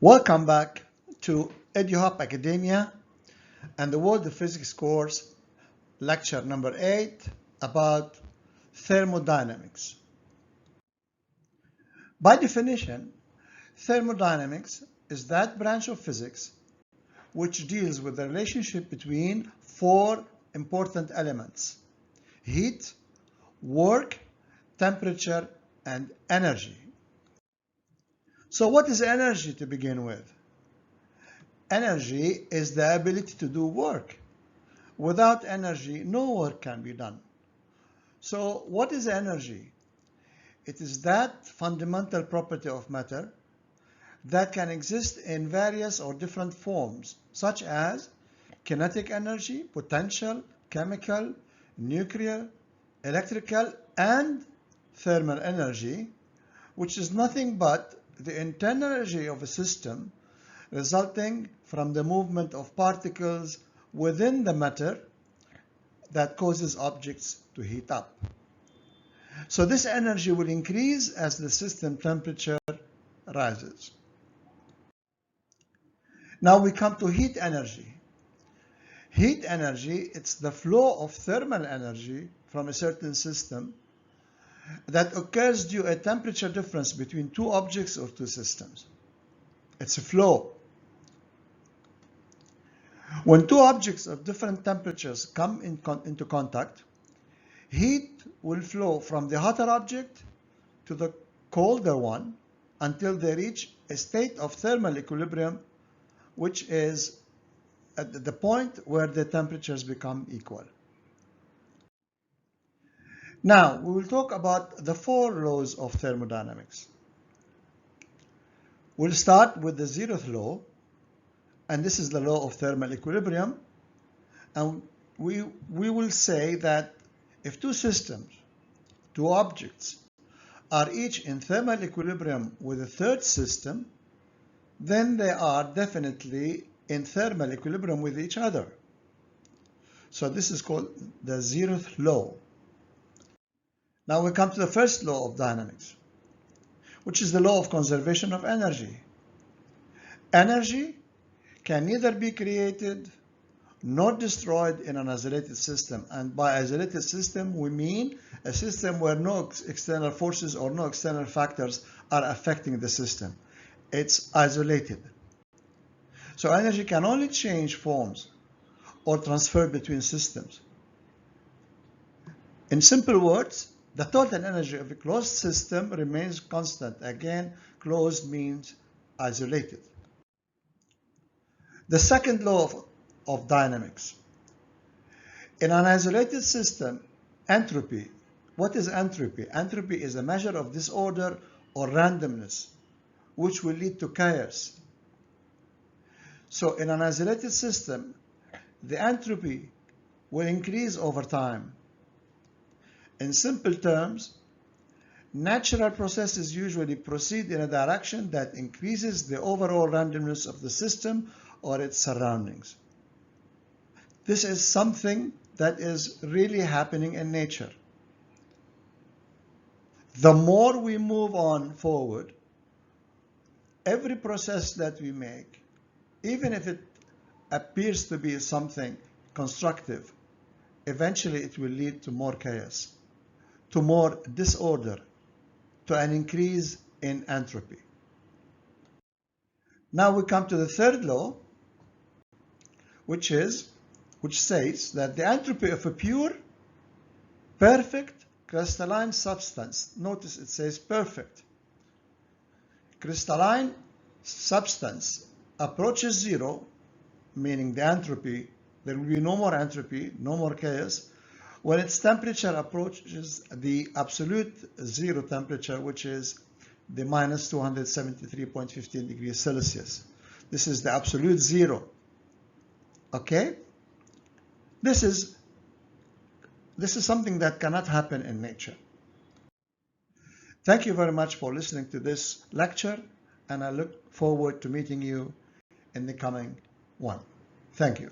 Welcome back to EduHub Academia and the World of Physics course, lecture number 8 about thermodynamics. By definition, thermodynamics is that branch of physics which deals with the relationship between four important elements: heat, work, temperature, and energy. So what is energy to begin with? Energy is the ability to do work. Without energy, no work can be done. So what is energy? It is that fundamental property of matter that can exist in various or different forms, such as kinetic energy, potential, chemical, nuclear, electrical, and thermal energy, which is nothing but the internal energy of a system resulting from the movement of particles within the matter that causes objects to heat up. So this energy will increase as the system temperature rises. Now we come to heat energy. Heat energy, it's the flow of thermal energy from a certain system that occurs due to a temperature difference between two objects or two systems. It's a flow. When two objects of different temperatures come into contact, heat will flow from the hotter object to the colder one until they reach a state of thermal equilibrium, which is at the point where the temperatures become equal. Now, we will talk about the four laws of thermodynamics. We'll start with the 0th law, and this is the law of thermal equilibrium. And we will say that if two systems, two objects, are each in thermal equilibrium with a third system, then they are definitely in thermal equilibrium with each other. So this is called the 0th law. Now we come to the first law of dynamics, which is the law of conservation of energy. Energy can neither be created nor destroyed in an isolated system. And by isolated system, we mean a system where no external forces or no external factors are affecting the system. It's isolated. So energy can only change forms or transfer between systems. In simple words, the total energy of a closed system remains constant. Again, closed means isolated. The second law of dynamics. In an isolated system, entropy. What is entropy? Entropy is a measure of disorder or randomness, which will lead to chaos. So in an isolated system, the entropy will increase over time. In simple terms, natural processes usually proceed in a direction that increases the overall randomness of the system or its surroundings. This is something that is really happening in nature. The more we move on forward, every process that we make, even if it appears to be something constructive, eventually it will lead to more chaos, to more disorder, to an increase in entropy. Now we come to the third law, which says that the entropy of a pure, perfect crystalline substance, notice it says perfect, crystalline substance approaches zero, meaning the entropy, there will be no more entropy, no more chaos, when its temperature approaches the absolute zero temperature, which is the minus 273.15 degrees Celsius. This is the absolute zero. Okay? This is something that cannot happen in nature. Thank you very much for listening to this lecture, and I look forward to meeting you in the coming one. Thank you.